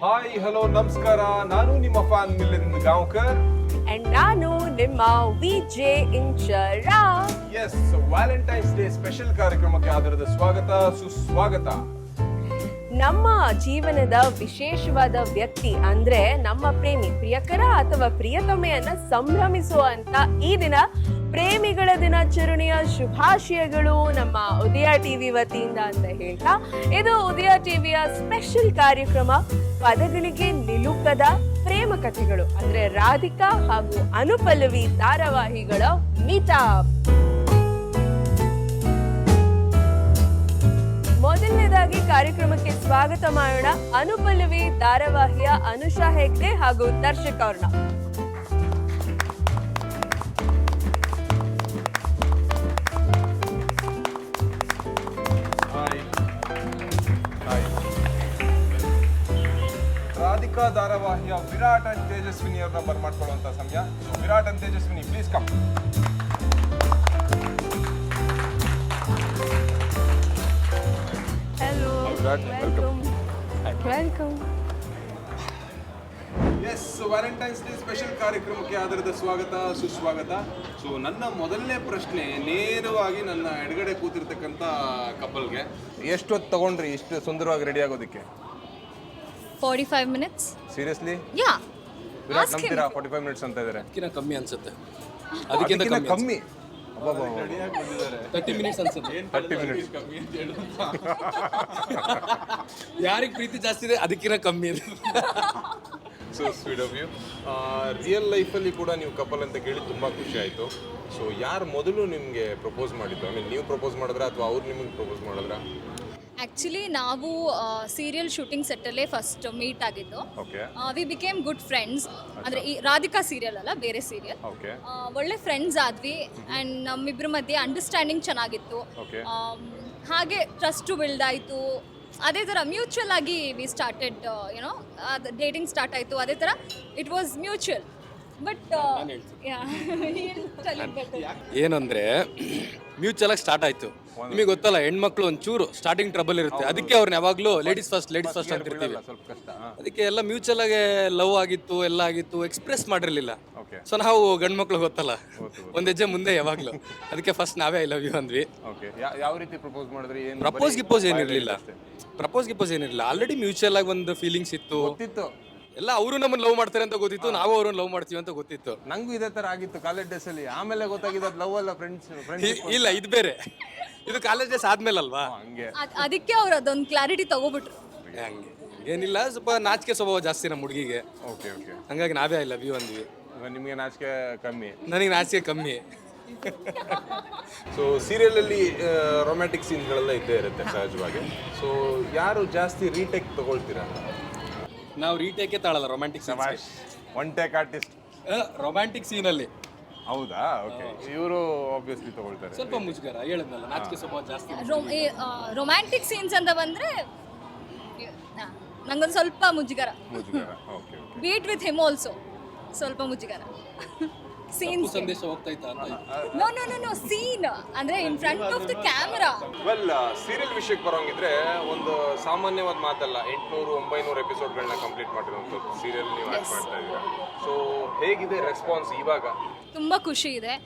Hi hello ನಮಸ್ಕಾರ, ನಾನು ನಿಮ್ಮ ಫ್ಯಾನ್ ಮಿಲಿಂದ್ ಗಾಂವ್ಕರ್. ಅಂಡ್ ನಾನು ನಿಮ್ಮ VJ Inchara. Yes, Valentine's day special ಕಾರ್ಯಕ್ರಮಕ್ಕೆ ಆಧಾರದ ಸ್ವಾಗತ ಸುಸ್ವಾಗತ. ನಮ್ಮ ಜೀವನದ ವಿಶೇಷವಾದ ವ್ಯಕ್ತಿ ಅಂದ್ರೆ ನಮ್ಮ ಪ್ರಿಯಕರ ಅಥವಾ ಪ್ರಿಯತಮೆಯನ್ನ ಸಂಭ್ರಮಿಸುವಂತ ಈ ದಿನ ಪ್ರೇಮಿಗಳ ದಿನಾಚರಣೆಯ ಶುಭಾಶಯಗಳು ನಮ್ಮ ಉದಯ ಟಿವಿ ವತಿಯಿಂದ ಅಂತ ಹೇಳ್ತಾ, ಇದು ಉದಯ ಟಿವಿಯ ಸ್ಪೆಷಲ್ ಕಾರ್ಯಕ್ರಮ ಪದಗಳಿಗೆ ನಿಲುಕದ ಪ್ರೇಮ ಕಥೆಗಳು ಅಂದ್ರೆ ರಾಧಿಕಾ ಹಾಗೂ ಅನುಪಲ್ಲವಿ ಧಾರಾವಾಹಿಗಳ ಮೀಟಪ್. ಮೊದಲನೇದಾಗಿ ಕಾರ್ಯಕ್ರಮಕ್ಕೆ ಸ್ವಾಗತ ಮಾಡೋಣ ಅನುಪಲ್ಲವಿ ಧಾರಾವಾಹಿಯ ಅನುಷಾ ಹೆಗ್ಡೆ ಹಾಗೂ ದರ್ಶಕ್ ಅವ್ರನ್ನ. ರಾಧಿಕಾ ಧಾರಾವಾಹಿಯ ವಿರಾಟ್ ಅಂಡ್ ತೇಜಸ್ವಿನಿ ಅವ್ರನ್ನ ಬರ್ಮಾಡ್ಕೊಳ್ಳುವಂತ ಸಮಯ. So Virat and Tejaswini, please come. Hello. Welcome. Welcome. Yes, Valentine's day special ಕಾರ್ಯಕ್ರಮಕ್ಕೆ ಆಧಾರದ ಸ್ವಾಗತ ಸುಸ್ವಾಗತ. ಸೊ ನನ್ನ ಮೊದಲನೇ ಪ್ರಶ್ನೆ ನೇರವಾಗಿ ನನ್ನ ಎಡಗಡೆ ಕೂತಿರ್ತಕ್ಕಂಥ ಕಪಲ್ಗೆ, ಎಷ್ಟೊತ್ತು ತಗೊಂಡ್ರಿ ಇಷ್ಟು ಸುಂದರವಾಗಿ ರೆಡಿ ಆಗೋದಕ್ಕೆ? 45 minutes. ಸೀರಿಯಸ್ಲಿ? Yeah. ವಿರಾಟ್ ನಂಬ್ತೀರಾ 45 ಮಿನಿಟ್ಸ್ ಅಂತ ಇದ್ದಾರೆ? ಅದಕ್ಕಿಂತ ಕಮ್ಮಿ ಅನ್ಸುತ್ತೆ. ಅದಕ್ಕಿಂತ ಕಮ್ಮಿ? 30 ಮಿನಿಟ್ಸ್ ಅನ್ಸುತ್ತೆ. 30 ಮಿನಿಟ್ಸ್ ಯಾರಿಗೆ ಪ್ರೀತಿ ಜಾಸ್ತಿ ಇದೆ ಅದಕ್ಕಿಂತ ಕಮ್ಮಿ ಇದೆ. So sweet of you. Real ಲೈಫಲ್ಲಿ ಕೂಡ ನೀವು ಕಪಲ್ ಅಂತ ಕೇಳಿ ತುಂಬ ಖುಷಿ ಆಯಿತು. ಸೊ ಯಾರು ಮೊದಲು ನಿಮಗೆ ಪ್ರಪೋಸ್ ಮಾಡಿದ್ದು? ಐ ಮೀನ್ ನೀವು ಪ್ರಪೋಸ್ ಮಾಡಿದ್ರಾ ಅಥವಾ ಅವ್ರು ನಿಮಗೆ ಪ್ರಪೋಸ್ ಮಾಡಿದ್ರಾ? ಆ್ಯಕ್ಚುಲಿ ನಾವು ಸೀರಿಯಲ್ ಶೂಟಿಂಗ್ ಸೆಟ್ಟಲ್ಲೇ ಫಸ್ಟ್ ಮೀಟ್ ಆಗಿದ್ದು. Okay we became good friends. ಅಂದರೆ ಈ ರಾಧಿಕಾ ಸೀರಿಯಲ್ ಅಲ್ಲ, ಬೇರೆ ಸೀರಿಯಲ್. ಓಕೆ ಒಳ್ಳೆ ಫ್ರೆಂಡ್ಸ್ ಆದ್ವಿ ಆ್ಯಂಡ್ ನಮ್ಮಿಬ್ಬರ ಮಧ್ಯೆ ಅಂಡರ್ಸ್ಟ್ಯಾಂಡಿಂಗ್ ಚೆನ್ನಾಗಿತ್ತು. ಓಕೆ ಹಾಗೆ ಟ್ರಸ್ಟು ಬಿಲ್ಡ್ ಆಯಿತು. ಅದೇ ಥರ ಮ್ಯೂಚುವಲ್ ಆಗಿ we started YONO dating start ಆಯಿತು. ಅದೇ ಥರ ಇಟ್ ವಾಸ್ ಮ್ಯೂಚುವಲ್. ಬಟ್ ಏನಂದ್ರೆ ಮ್ಯೂಚುವಲ್ ಆಗಿ ಸ್ಟಾರ್ಟ್ ಆಯ್ತು. ನಿಮಗೆ ಗೊತ್ತಲ್ಲ, ಹೆಣ್ಮಕ್ಳು ಒಂಚೂರು ಸ್ಟಾರ್ಟಿಂಗ್ ಟ್ರಬಲ್ ಇರುತ್ತೆ. ಅದಕ್ಕೆ ಅವ್ರನ್ನ ಯಾವಾಗಲೂ ಲೇಡೀಸ್ ಫಸ್ಟ್ ಅಂತ ಇರ್ತೀವಿ. ಸ್ವಲ್ಪ ಕಷ್ಟ. ಅದಕ್ಕೆ ಎಲ್ಲ ಮ್ಯೂಚುವಲ್ ಆಗಿ ಲವ್ ಆಗಿತ್ತು, ಎಲ್ಲ ಆಗಿತ್ತು, ಎಕ್ಸ್ಪ್ರೆಸ್ ಮಾಡಿರ್ಲಿಲ್ಲ. ಓಕೆ ಸೊ ನಾವು ಗಂಡು ಮಕ್ಳು ಗೊತ್ತಲ್ಲ, ಒಂದ್ ಹೆಜ್ಜೆ ಮುಂದೆ ಯಾವಾಗ್ಲೂ. ಅದಕ್ಕೆ ಫಸ್ಟ್ ನಾವೇ ಐ ಲವ್ ಯು ಅಂದ್ವಿ. ಓಕೆ ಯಾವ ರೀತಿ ಪ್ರಪೋಸ್ ಮಾಡಿದ್ರಿ? ಏನು ಪ್ರಪೋಸ್ ಏನಿರ್ಲಿಲ್ಲ. ಆಲ್ರೆಡಿ ಮ್ಯೂಚುವಲ್ ಆಗಿ ಒಂದು ಫೀಲಿಂಗ್ಸ್ ಇತ್ತು. ಗೊತ್ತಿತ್ತು, ಎಲ್ಲ ಅವರು ನಮ್ಮನ್ನ ಲವ್ ಮಾಡ್ತಾರೆ ಅಂತ ಗೊತ್ತಿತ್ತು, ನಾವು ಅವ್ರನ್ನ ಲವ್ ಮಾಡ್ತೀವಿ ಅಂತ ಗೊತ್ತಿತ್ತು. ನಂಗೂ ಇದೇ ತರ ಆಗಿತ್ತು ಕಾಲೇಜ್ ಡೇಸ್ ಅಲ್ಲಿ. ಆಮೇಲೆ ಗೊತ್ತಾಗಿದೆ ಲವ್ ಅಲ್ಲ ಫ್ರೆಂಡ್ಸ್. ಇಲ್ಲ, ಇದು ಬೇರೆ. ಇದು ಕಾಲೇಜ್ ಡೇಸ್ ಆದ್ಮೇಲೆ ಅಲ್ವಾ? ಹಂಗೆ ಅದಕ್ಕೆ ಅವ್ರು ಅದೊಂದು ಕ್ಲಾರಿಟಿ ತಗೋಬಿಟ್ರು. ಹಂಗೆ ಏನಿಲ್ಲ, ಸ್ವಲ್ಪ ನಾಚಿಕೆ ಸ್ವಭಾವ ಜಾಸ್ತಿ ನಮ್ಮ ಹುಡುಗಿಗೆ. Okay okay. ಹಂಗಾಗಿ ನಾವೇ ಐ ಲವ್ ಯು ಅಂದ್ವಿ. ನಿಮಗೆ ನಾಚಿಕೆ ಕಮ್ಮಿ, ನನಗೆ ನಾಚಿಕೆ ಕಮ್ಮಿ. ಸೊ ಸೀರಿಯಲಲ್ಲಿ ರೊಮ್ಯಾಂಟಿಕ್ ಸೀನ್ಗಳೆಲ್ಲ ಇದ್ದೇ ಇರುತ್ತೆ ಸಹಜವಾಗಿ. ಸೊ ಯಾರು ಜಾಸ್ತಿ ರೀಟೇಕ್ ತಗೊಳ್ತೀರಾ? ನಾವು ರೀಟೇಕೆ ತಾಳಲ್ಲ romantic one take artist. Romantic ಸೀನಲ್ಲಿ ಹೌದಾ? ಓಕೆ. ಇವರು ಆಬ್ವಿಯಸ್ಲಿ ತಗೊಳ್ತಾರೆ. ಸ್ವಲ್ಪ ಮುಜುಗರ, ಹೇಳಿದ್ನಲ್ಲ, ನಾಚಿಕೆ ಸ್ವಭಾವ ಜಾಸ್ತಿ. ರೊಮ್ಯಾಂಟಿಕ್ ಸೀನ್ಸ್ ಅಂತ ಬಂದರೆ ನಂಗೊಂದು ಸ್ವಲ್ಪ ಮುಜುಗರ. Okay okay. Beat with him also ಸ್ವಲ್ಪ ಮುಜುಗರ. ಸೀನ್ಸ್ ಸಂದೇಶ ಹೋಗ್ತಾ ಇತ್ತ ಅಂತ. ನೋ ಸೀನ್ ಅಂದ್ರೆ in front of the camera. Well, serial ವಿಷಯಕ್ಕೆ ಬರೋಂಗಿದ್ರೆ ಒಂದು ಸಾಮಾನ್ಯವಾದ ಮಾತಲ್ಲ, 800-900 ಎಪಿಸೋಡ್ಗಳನ್ನ ಕಂಪ್ಲೀಟ್ ಮಾಡಿರುವಂಥದ್ದು ಸೀರಿಯಲ್ ನೀವು ಆಕ್ಟ್ ಮಾಡ್ತಾ ಇದ್ದೀರಾ. ಸೊ ಹೇಗಿದೆ ರೆಸ್ಪಾನ್ಸ್ ಇವಾಗ? ತುಂಬ ಖುಷಿ ಇದೆ.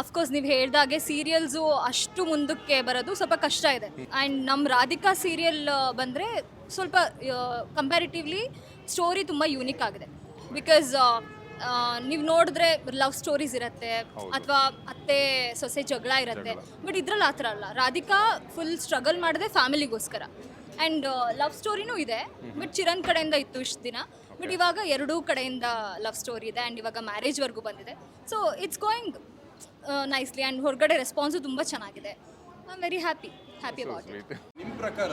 ಅಫ್ಕೋರ್ಸ್ ನೀವು ಹೇಳ್ದಾಗೆ ಸೀರಿಯಲ್ಸು ಅಷ್ಟು ಮುಂದಕ್ಕೆ ಬರೋದು ಸ್ವಲ್ಪ ಕಷ್ಟ ಇದೆ. ಆ್ಯಂಡ್ ನಮ್ಮ ರಾಧಿಕಾ ಸೀರಿಯಲ್ ಬಂದರೆ ಸ್ವಲ್ಪ ಕಂಪ್ಯಾರಿಟಿವ್ಲಿ ಸ್ಟೋರಿ ತುಂಬ ಯೂನಿಕ್ ಆಗಿದೆ. ಬಿಕಾಸ್ ನೀವು ನೋಡಿದ್ರೆ ಲವ್ ಸ್ಟೋರೀಸ್ ಇರುತ್ತೆ ಅಥವಾ ಅತ್ತೆ ಸೊಸೆ ಜಗಳ ಇರುತ್ತೆ. ಬಟ್ ಇದ್ರಲ್ಲಿ ಆ ಥರ ಅಲ್ಲ. ರಾಧಿಕಾ ಫುಲ್ ಸ್ಟ್ರಗಲ್ ಮಾಡಿದೆ ಫ್ಯಾಮಿಲಿಗೋಸ್ಕರ. ಆ್ಯಂಡ್ ಲವ್ ಸ್ಟೋರಿನೂ ಇದೆ, ಬಟ್ ಚಿರಣ್ ಕಡೆಯಿಂದ ಇತ್ತು ಇಷ್ಟು ದಿನ. ಬಟ್ ಇವಾಗ ಎರಡೂ ಕಡೆಯಿಂದ ಲವ್ ಸ್ಟೋರಿ ಇದೆ ಆ್ಯಂಡ್ ಇವಾಗ ಮ್ಯಾರೇಜ್ವರೆಗೂ ಬಂದಿದೆ. So it's going nicely and ಹೊರಗಡೆ ರೆಸ್ಪಾನ್ಸು ತುಂಬ ಚೆನ್ನಾಗಿದೆ. I am very happy about it. ನಿಮ್ಮ ಪ್ರಕಾರ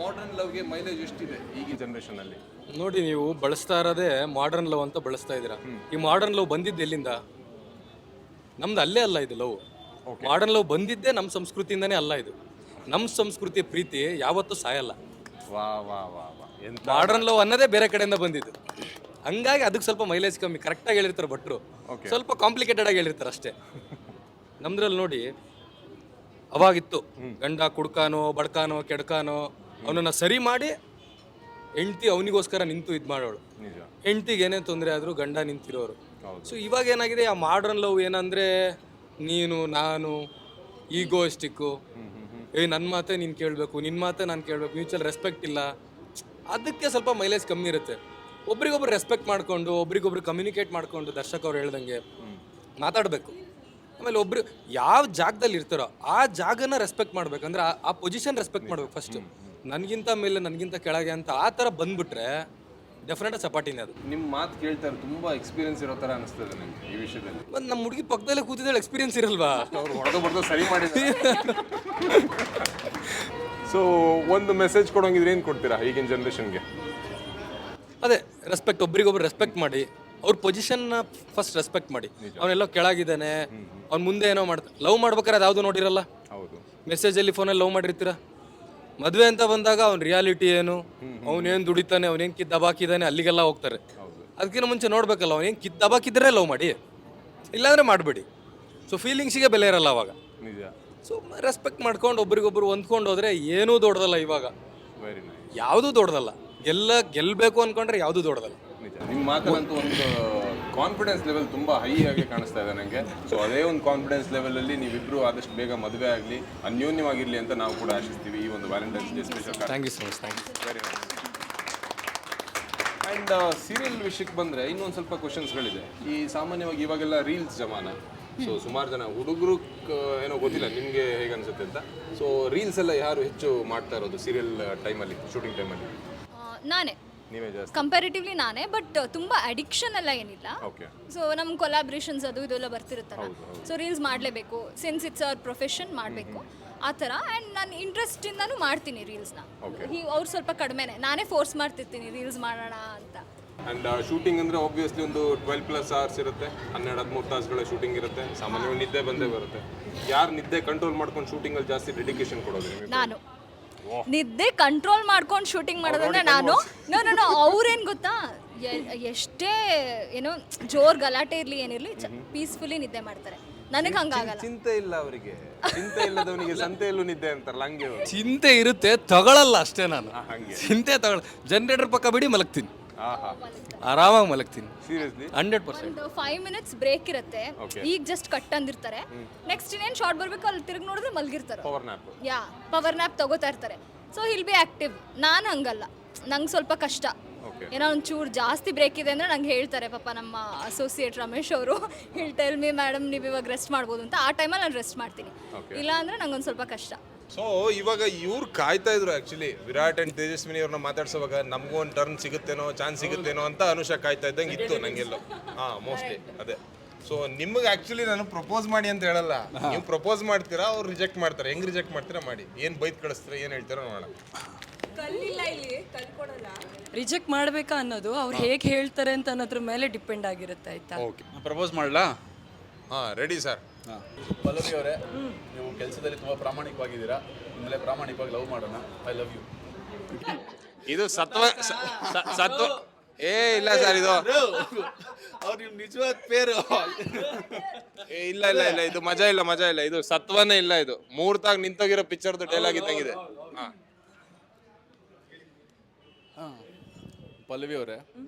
ಮಾಡರ್ನ್ ಲವ್ಗೆ ಮೈಲೇಜ್ ಎಷ್ಟಿದೆ ಈಗಿನ ಜನರೇಷನ್ ಅಲ್ಲಿ? ನೋಡಿ, ನೀವು ಬಳಸ್ತಾ ಇರೋದೇ ಮಾಡರ್ನ್ ಲವ್ ಅಂತ ಬಳಸ್ತಾ ಇದ್ದೀರಾ. ಈ ಮಾಡರ್ನ್ ಲವ್ ಬಂದಿದ್ದು ಎಲ್ಲಿಂದ? ನಮ್ದು ಅಲ್ಲೇ ಅಲ್ಲ ಇದು ಲವ್. ಮಾಡರ್ನ್ ಲವ್ ಬಂದಿದ್ದೇ ನಮ್ಮ ಸಂಸ್ಕೃತಿಯಿಂದನೇ ಅಲ್ಲ. ಇದು ನಮ್ಮ ಸಂಸ್ಕೃತಿಯ ಪ್ರೀತಿ ಯಾವತ್ತೂ ಸಾಯಲ್ಲ. ವಾ ವಾ ವಾ ವಾ. ಮಾಡರ್ನ್ ಲವ್ ಅನ್ನೋದೇ ಬೇರೆ ಕಡೆಯಿಂದ ಬಂದಿದ್ದು. ಹಂಗಾಗಿ ಅದಕ್ಕೆ ಸ್ವಲ್ಪ ಮೈಲೇಜ್ ಕಮ್ಮಿ. ಕರೆಕ್ಟಾಗಿ ಹೇಳಿರ್ತಾರೆ ಭಟ್ರು, ಸ್ವಲ್ಪ ಕಾಂಪ್ಲಿಕೇಟೆಡ್ ಆಗಿ ಹೇಳಿರ್ತಾರೆ ಅಷ್ಟೇ. ನಮ್ದ್ರಲ್ಲಿ ನೋಡಿ, ಅವಾಗಿತ್ತು ಗಂಡ ಕುಡ್ಕಾನೋ ಬಡ್ಕಾನೋ ಕೆಡ್ಕಾನೋ ಅವನನ್ನ ಸರಿ ಮಾಡಿ ಹೆಂಡ್ತಿ ಅವನಿಗೋಸ್ಕರ ನಿಂತು ಇದು ಮಾಡೋಳು. ನಿಜ. ಹೆಂಡ್ತಿಗೆ ಏನೇ ತೊಂದರೆ ಆದರೂ ಗಂಡ ನಿಂತಿರೋರು. ಸೊ ಇವಾಗ ಏನಾಗಿದೆ, ಆ ಮಾಡರ್ನ್ ಲವ್ ಏನಂದರೆ ನೀನು ನಾನು ಈಗೋಯಿಸ್ಟಿಕ್ಕು, ನನ್ನ ಮಾತೇ ನೀನು ಕೇಳಬೇಕು, ನಿನ್ನ ಮಾತೇ ನಾನು ಕೇಳಬೇಕು, ಮ್ಯೂಚುವಲ್ ರೆಸ್ಪೆಕ್ಟ್ ಇಲ್ಲ. ಅದಕ್ಕೆ ಸ್ವಲ್ಪ ಮೈಲೇಜ್ ಕಮ್ಮಿ ಇರುತ್ತೆ. ಒಬ್ರಿಗೊಬ್ರು ರೆಸ್ಪೆಕ್ಟ್ ಮಾಡಿಕೊಂಡು ಒಬ್ರಿಗೊಬ್ರು ಕಮ್ಯುನಿಕೇಟ್ ಮಾಡಿಕೊಂಡು ದರ್ಶಕ್ ಅವ್ರು ಹೇಳ್ದಂಗೆ ಮಾತಾಡಬೇಕು. ಆಮೇಲೆ ಒಬ್ರು ಯಾವ ಜಾಗದಲ್ಲಿ ಇರ್ತಾರೋ ಆ ಜಾಗನ ರೆಸ್ಪೆಕ್ಟ್ ಮಾಡ್ಬೇಕಂದ್ರೆ ಆ ಪೊಸಿಷನ್ ರೆಸ್ಪೆಕ್ಟ್ ಮಾಡ್ಬೇಕು ಫಸ್ಟು. ನನಗಿಂತ ಮೇಲೆ ನನಗಿಂತ ಕೆಳಗೆ ಅಂತ ಆ ಥರ ಬಂದ್ಬಿಟ್ರೆ ಡೆಫಿನೆಟ್ ಸಪಾಟಿನೇ ಅದು. ನಿಮ್ಮ ಮಾತು ಕೇಳ್ತಾರೆ ತುಂಬ ಎಕ್ಸ್ಪೀರಿಯನ್ಸ್ ಇರೋ ಥರ ಅನಿಸ್ತದೆ ನನಗೆ ಈ ವಿಷಯದಲ್ಲಿ. ಮತ್ತು ನಮ್ಮ ಹುಡುಗಿ ಪಕ್ಕದಲ್ಲೇ ಕೂತಿದ್ದಾಳೆ, ಎಕ್ಸ್ಪೀರಿಯನ್ಸ್ ಇರಲ್ವಾ? ಅವ್ರು ಹೊಡೆದು ಬಡ್ದು ಸರಿ ಮಾಡಿದ್ದಾರೆ. ಸೊ ಒಂದು ಮೆಸೇಜ್ ಕೊಡೋಂಗಿದ್ರೆ ಏನು ಕೊಡ್ತೀರಾ ಈಗಿನ ಜನ್ರೇಷನ್ಗೆ? ಅದೇ ರೆಸ್ಪೆಕ್ಟ್, ಒಬ್ರಿಗೊಬ್ರು ರೆಸ್ಪೆಕ್ಟ್ ಮಾಡಿ, ಅವ್ರ ಪೊಸಿಷನ್ನ ಫಸ್ಟ್ ರೆಸ್ಪೆಕ್ಟ್ ಮಾಡಿ. ಅವನೆಲ್ಲೋ ಕೆಳಗಿದ್ದಾನೆ, ಅವ್ನು ಮುಂದೆ ಏನೋ ಮಾಡ್ತಾನೆ. ಲವ್ ಮಾಡ್ಬೇಕಾದ್ರೆ ಅದು ಯಾವುದು ನೋಡಿರಲ್ಲ, ಹೌದು. ಮೆಸೇಜಲ್ಲಿ ಫೋನಲ್ಲಿ ಲವ್ ಮಾಡಿರ್ತೀರ. ಮದುವೆ ಅಂತ ಬಂದಾಗ ಅವ್ನ ರಿಯಾಲಿಟಿ ಏನು, ಅವನೇನು ದುಡಿತಾನೆ, ಅವನೇನು ದಬಾಕಿದ್ದಾನೆ, ಅಲ್ಲಿಗೆಲ್ಲ ಹೋಗ್ತಾರೆ. ಅದಕ್ಕಿಂತ ಮುಂಚೆ ನೋಡ್ಬೇಕಲ್ಲ, ಅವನೇನು ದಬಾಕಿದ್ರೆ ಲವ್ ಮಾಡಿ, ಇಲ್ಲಾಂದರೆ ಮಾಡಬೇಡಿ. ಸೊ ಫೀಲಿಂಗ್ಸಿಗೆ ಬೆಲೆ ಇರಲ್ಲ ಅವಾಗ. ನಿಜ. ಸೊ ರೆಸ್ಪೆಕ್ಟ್ ಮಾಡ್ಕೊಂಡು ಒಬ್ರಿಗೊಬ್ರು ಹೊಂದ್ಕೊಂಡು ಹೋದ್ರೆ ಏನೂ ದೊಡ್ಡದಲ್ಲ. ಇವಾಗ ವೆರಿ ನೈಸ್. ಯಾವುದೂ ದೊಡ್ಡದಲ್ಲ. ಗೆಲ್ಲಬೇಕು ಅಂದ್ಕೊಂಡ್ರೆ ಯಾವುದೂ ದೊಡ್ಡದಲ್ಲ. ನಿಜ. ನಿಮ್ಮ ಮಾತಲ್ಲಂತೂ ಒಂದು ಕಾನ್ಫಿಡೆನ್ಸ್ ಲೆವೆಲ್ ತುಂಬ ಹೈ ಆಗಿ ಕಾಣಿಸ್ತಾ ಇದೆ ನನಗೆ. ಸೊ ಅದೇ ಒಂದು ಕಾನ್ಫಿಡೆನ್ಸ್ ಲೆವೆಲಲ್ಲಿ ನೀವಿಬ್ಬರು ಆದಷ್ಟು ಬೇಗ ಮದುವೆ ಆಗಲಿ, ಅನ್ಯೋನ್ಯವಾಗಿರಲಿ ಅಂತ ನಾವು ಕೂಡ ಆಶಿಸ್ತೀವಿ ಈ ಒಂದು Valentine's day special. Thank you so much. Thank you. Very nice. And serial ವಿಷಯಕ್ಕೆ ಬಂದರೆ ಇನ್ನೊಂದು ಸ್ವಲ್ಪ ಕ್ವಶನ್ಸ್ಗಳಿದೆ. ಈ ಸಾಮಾನ್ಯವಾಗಿ ಇವಾಗೆಲ್ಲ ರೀಲ್ಸ್ ಜಮಾನ. ಸೊ ಸುಮಾರು ಜನ ಹುಡುಗರು ಏನೋ ಗೊತ್ತಿಲ್ಲ ನಿಮಗೆ ಹೇಗೆ ಅನಿಸುತ್ತೆ ಅಂತ. ಸೊ ರೀಲ್ಸ್ ಎಲ್ಲ ಯಾರು ಹೆಚ್ಚು ಮಾಡ್ತಾ ಇರೋದು ಸೀರಿಯಲ್ ಟೈಮಲ್ಲಿ, ಶೂಟಿಂಗ್ ಟೈಮಲ್ಲಿ? ನಾನೇ, ನೀವೇ ಜಾಸ್ತಿ? ಕಂಪ್ಯಾರಿಟಿವ್ಲಿ ನಾನೇ. ಬಟ್ ತುಂಬಾ ಅಡಿಕ್ಷನ್ ಎಲ್ಲ ಏನಿಲ್ಲ. ಓಕೆ. ಸೊ ನಮ್ಮ ಕೊಲಾಬ್ರೇಷನ್ಸ್ ಅದು ಇದೆಲ್ಲ ಬರ್ತಿರುತ್ತಲ್ಲ, ಸೊ ರೀಲ್ಸ್ ಮಾಡಲೇಬೇಕು, ಸಿನ್ಸ್ ಇಟ್ಸ್ ಅವರ್ ಪ್ರೊಫೆಷನ್ ಮಾಡಬೇಕು ಆ ಥರ. ಆ್ಯಂಡ್ ನಾನು ಇಂಟ್ರೆಸ್ಟಿಂದನೂ ಮಾಡ್ತೀನಿ ರೀಲ್ಸ್ನ. ಅವ್ರು ಸ್ವಲ್ಪ ಕಡಿಮೆನೇ, ನಾನೇ ಫೋರ್ಸ್ ಮಾಡ್ತಿರ್ತೀನಿ ರೀಲ್ಸ್ ಮಾಡೋಣ ಅಂತ. ಆ್ಯಂಡ್ ಶೂಟಿಂಗ್ ಅಂದರೆ ಆಬ್ವಿಯಸ್ಲಿ ಒಂದು 12+ hours ಇರುತ್ತೆ, 12-13 ತಾಸುಗಳ ಶೂಟಿಂಗ್ ಇರುತ್ತೆ. ಸಾಮಾನ್ಯವಾಗಿ ನಿದ್ದೆ ಬಂದೇ ಬರುತ್ತೆ. ಯಾರು ನಿದ್ದೆ ಕಂಟ್ರೋಲ್ ಮಾಡ್ಕೊಂಡು ಶೂಟಿಂಗಲ್ಲಿ ಜಾಸ್ತಿ ಡೆಡಿಕೇಶನ್ ಕೊಡೋದು? ನಾನು ನಿದ್ದೆ ಕಂಟ್ರೋಲ್ ಮಾಡ್ಕೊಂಡು ಶೂಟಿಂಗ್ ಮಾಡೋದಂದ್ರೆ ನಾನು ನೋ ಅವ್ರೇನು ಗೊತ್ತಾ, ಎಷ್ಟೇ ಏನೋ ಜೋರ್ ಗಲಾಟೆ ಇರಲಿ ಏನಿರಲಿ ಪೀಸ್ಫುಲಿ ನಿದ್ದೆ ಮಾಡ್ತಾರೆ. ನನಗೆ ಹಂಗಾಗಲ್ಲ. ಚಿಂತೆ ಇಲ್ಲ ಅವರಿಗೆ, ಚಿಂತೆ ಇಲ್ಲದವನಿಗೆ ಸಂತೆಯಲ್ಲೂ ನಿದ್ದೆ ಅಂತಾರಲ್ಲ, ಹಂಗೆ ಚಿಂತೆ ಇರುತ್ತೆ, ತಗೊಳ್ಳಲ್ಲ ಅಷ್ಟೇ ನಾನು. ಹಂಗೆ ಚಿಂತೆ ಜನರೇಟರ್ ಪಕ್ಕ ಬಿಡಿ ಮಲಗ್ತೀನಿ, ಆಹಾ, ಆರಾಮಾಗಿ ಮಲಗ್ತೀನಿ. ಸೀರಿಯಸ್ಲಿ 100%. 5 minutes ಬ್ರೇಕ್ ಇರುತ್ತೆ, ಈಗ ಜಸ್ಟ್ ಕಟ್ ಅಂದಿರ್ತಾರೆ. ನೆಕ್ಸ್ಟ್ ಇನ್ನೇನು ಶಾರ್ಟ್ ಬರಬೇಕು, ಅಲ್ಲಿ ತಿರುಗಿ ನೋಡಿದ್ರೆ ಮಲಗಿರ್ತಾರೆ. Power nap. ಪವರ್ ನ್ಯಾಪ್ ತಗೋತಾ ಇರ್ತಾರೆ. So he'll be active. ನಾನು ಹಂಗಲ್ಲ, ನಂಗೆ ಸ್ವಲ್ಪ ಕಷ್ಟ. ಏನೋ ಒಂಚೂರು ಜಾಸ್ತಿ ಬ್ರೇಕ್ ಇದೆ ಅಂದರೆ ನಂಗೆ ಹೇಳ್ತಾರೆ ಪಾಪ ನಮ್ಮ ಅಸೋಸಿಯೇಟ್ ರಮೇಶ್ ಅವರು, ಟೆಲ್ ಮಿ ಮೇಡಮ್ ನೀವು ಇವಾಗ ರೆಸ್ಟ್ ಮಾಡ್ಬೋದು ಅಂತ. ಆ ಟೈಮಲ್ಲಿ ನಾನು ರೆಸ್ಟ್ ಮಾಡ್ತೀನಿ, ಇಲ್ಲ ಅಂದರೆ ನಂಗೊಂದು ಸ್ವಲ್ಪ ಕಷ್ಟ. ಸೊ ಇವಾಗ ಇವ್ರು ಕಾಯ್ತಾ ಇದ್ರು ಆ್ಯಕ್ಚುಲಿ ವಿರಾಟ್ ಆ್ಯಂಡ್ ತೇಜಸ್ವಿನಿ ಅವ್ರನ್ನ ಮಾತಾಡ್ಸೋವಾಗ ನಮಗೂ ಒಂದು ಟರ್ನ್ ಸಿಗುತ್ತೇನೋ, ಚಾನ್ಸ್ ಸಿಗುತ್ತೇನೋ ಅಂತ ಅನುಷಾ ಕಾಯ್ತಾ ಇದ್ದಂಗೆ ಇತ್ತು ನನಗೆಲ್ಲೋ. ಮೋಸ್ಟ್ಲಿ ಅದೇ. ಸೊ ನಿಮಗೆ ಆ್ಯಕ್ಚುಲಿ ನಾನು ಪ್ರಪೋಸ್ ಮಾಡಿ ಅಂತ ಹೇಳಲ್ಲ, ನೀವು ಪ್ರಪೋಸ್ ಮಾಡ್ತೀರಾ, ಅವ್ರು ರಿಜೆಕ್ಟ್ ಮಾಡ್ತಾರೆ. ಹೆಂಗೆ ರಿಜೆಕ್ಟ್ ಮಾಡ್ತೀರಾ ಮಾಡಿ, ಏನು ಬೈತ್ ಕಳಿಸ್ತೀರಾ, ಏನು ಹೇಳ್ತೀರಾ ನೋಡೋಣ. ರಿಜೆಕ್ಟ್ ಮಾಡಬೇಕಾ ಅನ್ನೋದು ಅವ್ರು ಹೇಗೆ ಹೇಳ್ತಾರೆ ಅಂತ ಅನ್ನೋದ್ರ ಮೇಲೆ ಡಿಪೆಂಡ್ ಆಗಿರುತ್ತೆ. ಆಯ್ತಾ? ಓಕೆ, ಪ್ರಪೋಸ್ ಮಾಡಲಾ? Ready sir. ಪಲ್ಲವಿ ಅವರೇ, ನೀವು ಕೆಲಸದಲ್ಲಿ ತುಂಬ ಪ್ರಾಮಾಣಿಕವಾಗಿದ್ದೀರಾ. ನಿಮ್ಮಲ್ಲೇ ಪ್ರಾಮಾಣಿಕವಾಗಿ ಲವ್ ಮಾಡೋಣ. I love you. ಇದು ಸತ್ವ ಇಲ್ಲ ಸರ್, ಇದು ಅವ್ರು ನಿಮ್ಮ ನಿಜವಾದ ಪೇರು. ಇಲ್ಲ ಇಲ್ಲ ಇಲ್ಲ, ಇದು ಮಜಾ ಇಲ್ಲ, ಇದು ಸತ್ವನೇ ಇಲ್ಲ. ಇದು ಮೂರ್ತಾಗ ನಿಂತೋಗಿರೋ ಪಿಕ್ಚರ್ದು ಡೈಲಾಗ್ ಇದ್ದಂಗಿದೆ. ಪಲ್ಲವಿ ಅವರೇ,